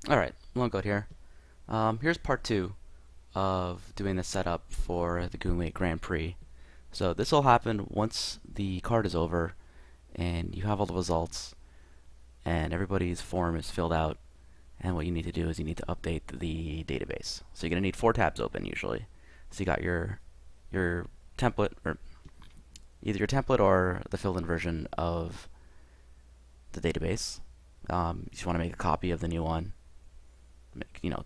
Alright, long code here. Here's part 2 of doing the setup for the GWGP Grand Prix. So this will happen once the card is over and you have all the results and everybody's form is filled out, and what you need to do is you need to update the database. So you're going to need 4 tabs open usually. So you got your template, or either your template or the filled in version of the database. You just want to make a copy of the new one.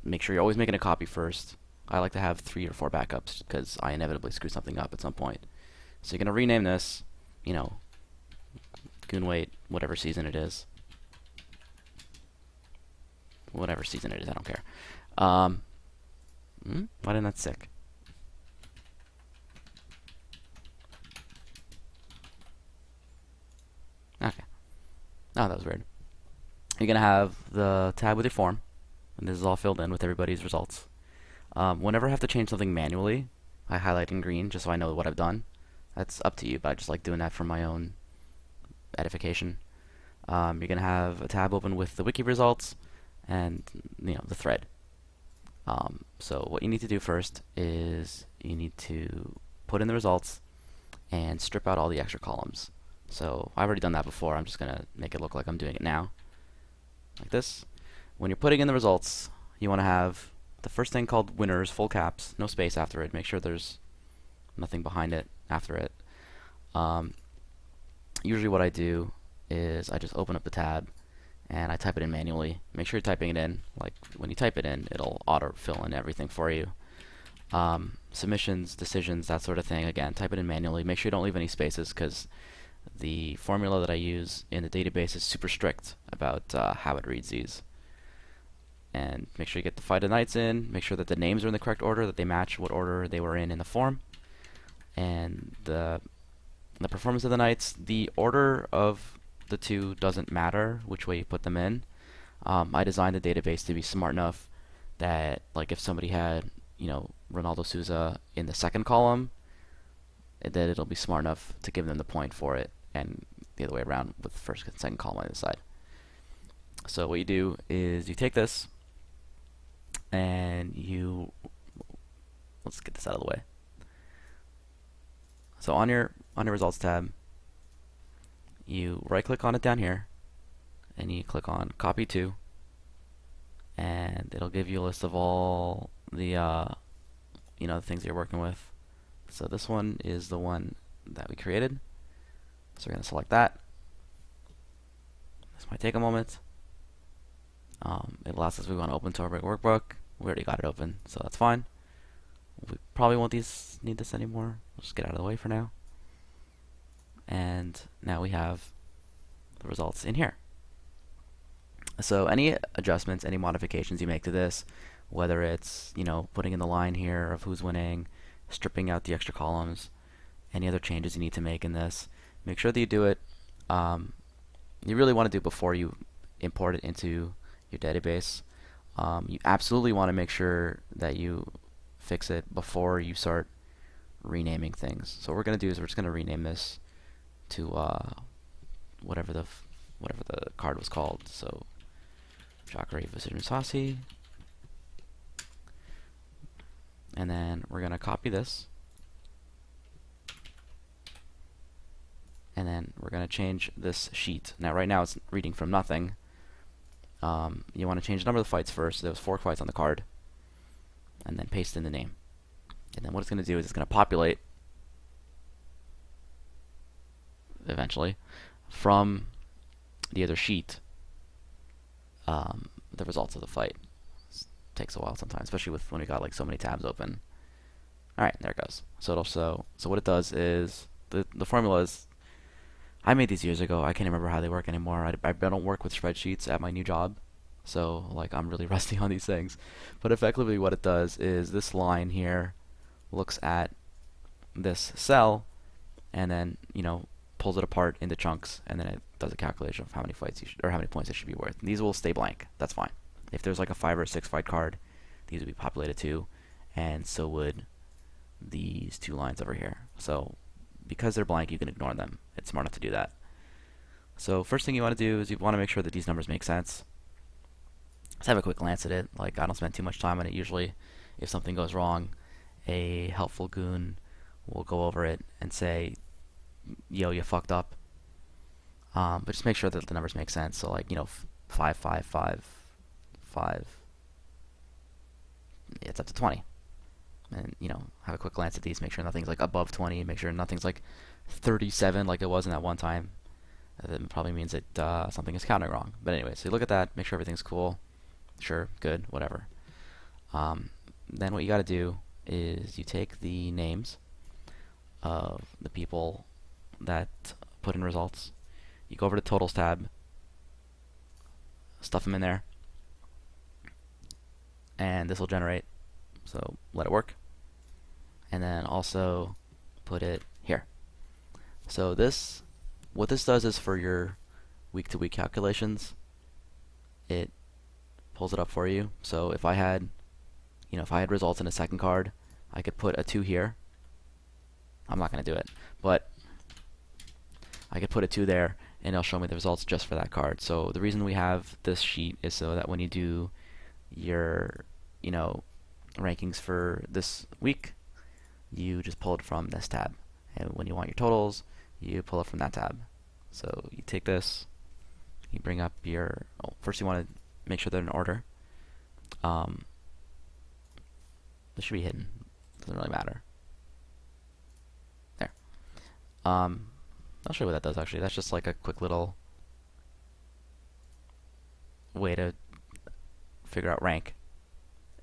Make sure you're always making a copy first. I like to have 3 or 4 backups because I inevitably screw something up at some point. So you're going to rename this, you know, GWGP, whatever season it is. Whatever season it is, I don't care. Why didn't that stick? Okay. Oh, that was weird. You're going to have the tab with your form, and this is all filled in with everybody's results. Whenever I have to change something manually, I highlight in green just so I know what I've done. That's up to you, but I just like doing that for my own edification. You're going to have a tab open with the wiki results and the thread. So what you need to do first is you need to put in the results and strip out all the extra columns. So I've already done that before. I'm just going to make it look like I'm doing it now, like this. When you're putting in the results, you want to have the first thing called winners, full caps, no space after it. Make sure there's nothing behind it after it. Usually what I do is I just open up the tab and I type it in manually. Make sure you're typing it in. Like when you type it in, it'll auto fill in everything for you. Submissions, decisions, that sort of thing. Again, type it in manually. Make sure you don't leave any spaces because the formula that I use in the database is super strict about how it reads these. And make sure you get the fight of knights in. Make sure that the names are in the correct order, that they match what order they were in the form. And the performance of the knights, the order of the two doesn't matter which way you put them in. I designed the database to be smart enough that, like, if somebody had, Ronaldo Souza in the second column, that it'll be smart enough to give them the point for it, and the other way around with the first and second column on the side. So what you do is you take this and let's get this out of the way. So on your results tab, you right click on it down here and you click on copy to, and it'll give you a list of all the the things you're working with. So this one is the one that we created, so we're going to select that. This might take a moment. It'll ask us if we want to open to our workbook. We already got it open, so that's fine. We probably won't need this anymore. We'll just get out of the way for now. And now we have the results in here. So any adjustments, any modifications you make to this, whether it's putting in the line here of who's winning, stripping out the extra columns, any other changes you need to make in this, make sure that you do it. You really want to do it before you import it into your database. You absolutely want to make sure that you fix it before you start renaming things. So what we're going to do is we're just going to rename this to whatever the card was called. So Jacare Visitor Sassi. And then we're going to copy this. And then we're going to change this sheet. Now right now it's reading from nothing. You want to change the number of the fights first. So there was 4 fights on the card. And then paste in the name. And then what it's going to do is it's going to populate eventually from the other sheet the results of the fight. It takes a while sometimes, especially when we got like so many tabs open. Alright, there it goes. So what it does is the formula is, I made these years ago. I can't remember how they work anymore. I don't work with spreadsheets at my new job, so like I'm really rusty on these things. But effectively what it does is this line here looks at this cell and then pulls it apart into chunks, and then it does a calculation of how many fights or how many points it should be worth. And these will stay blank. That's fine. If there's like a 5 or 6 fight card, these would be populated too, and so would these 2 lines over here. So because they're blank, you can ignore them. It's smart enough to do that. So first thing you want to do is you want to make sure that these numbers make sense. Let's have a quick glance at it. Like, I don't spend too much time on it usually. If something goes wrong, a helpful goon will go over it and say, yo, you fucked up. But just make sure that the numbers make sense. So like, 5, 5, 5, 5. It's up to 20. And, have a quick glance at these. Make sure nothing's like above 20. Make sure nothing's like 37 like it was in that one time. That probably means that something is counting wrong. But anyway, so you look at that, make sure everything's cool. Sure, good, whatever. Then what you got to do is you take the names of the people that put in results. You go over to the Totals tab, stuff them in there, and this will generate. So let it work. And then also put it here. So what this does is for your week-to-week calculations, it pulls it up for you. So if I had, if I had results in a second card, I could put a 2 here. I'm not going to do it, but I could put a 2 there, and it'll show me the results just for that card. So the reason we have this sheet is so that when you do your, rankings for this week, you just pull it from this tab. And when you want your totals, you pull it from that tab. So you take this, you bring up your, first you want to make sure they're in order. This should be hidden. Doesn't really matter. There. I'll show you what that does actually. That's just like a quick little way to figure out rank.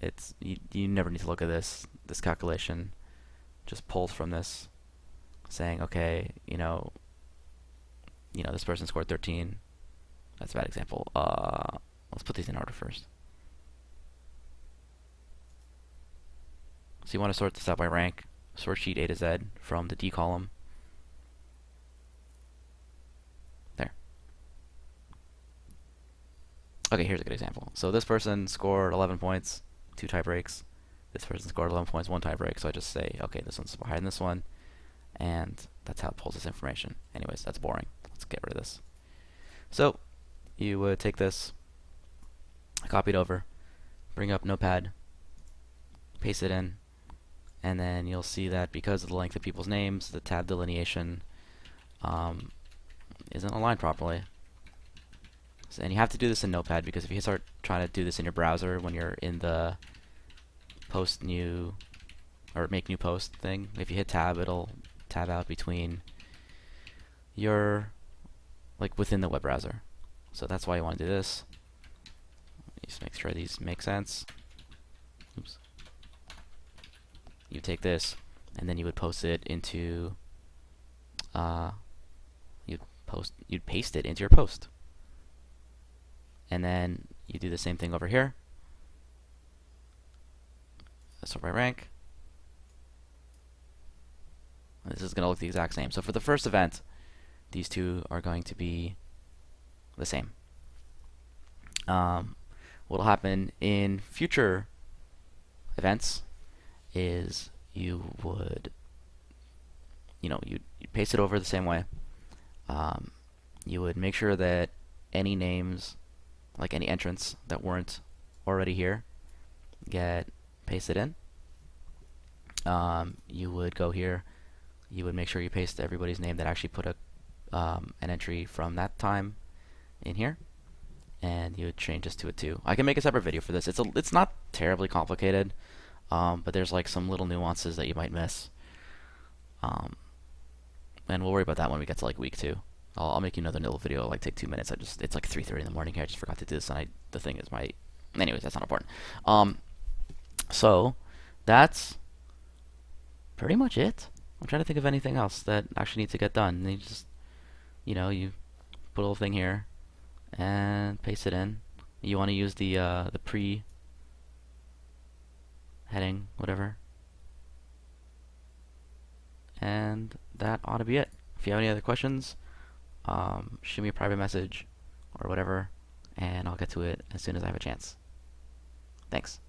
It's you never need to look at this calculation. Just pulls from this, saying, okay, this person scored 13. That's a bad example. Let's put these in order first. So you want to sort this out by rank. Sort sheet A to Z from the D column. There. Okay, here's a good example. So this person scored 11 points, 2 tie breaks. This person scored 11 points, 1 tie break. So I just say, okay, this one's higher than this one. And that's how it pulls this information. Anyways, that's boring. Let's get rid of this. So you would take this, copy it over, bring up Notepad, paste it in, and then you'll see that because of the length of people's names, the tab delineation isn't aligned properly. So, and you have to do this in Notepad, because if you start trying to do this in your browser when you're in the post new or make new post thing, if you hit tab, it'll tab out between your, like, within the web browser. So that's why you want to do this. Just make sure these make sense. Oops. You take this, and then you would post it into you'd paste it into your post. And then you do the same thing over here. Sort by rank. And this is going to look the exact same. So for the first event, these two are going to be the same. What will happen in future events is you would, you'd paste it over the same way. You would make sure that any names, like any entrants that weren't already here, get pasted in. You would go here. You would make sure you paste everybody's name that actually put an entry from that time in here, and you would change this to a 2. I can make a separate video for this. It's not terribly complicated, but there's like some little nuances that you might miss. And we'll worry about that when we get to like week 2. I'll make you another little video. It'll like take 2 minutes. It's like 3:30 in the morning here. I just forgot to do this, and the thing is anyways, that's not important. So that's pretty much it. I'm trying to think of anything else that actually needs to get done. And you just, you put a little thing here and paste it in. You want to use the pre heading, whatever. And that ought to be it. If you have any other questions, shoot me a private message or whatever, and I'll get to it as soon as I have a chance. Thanks.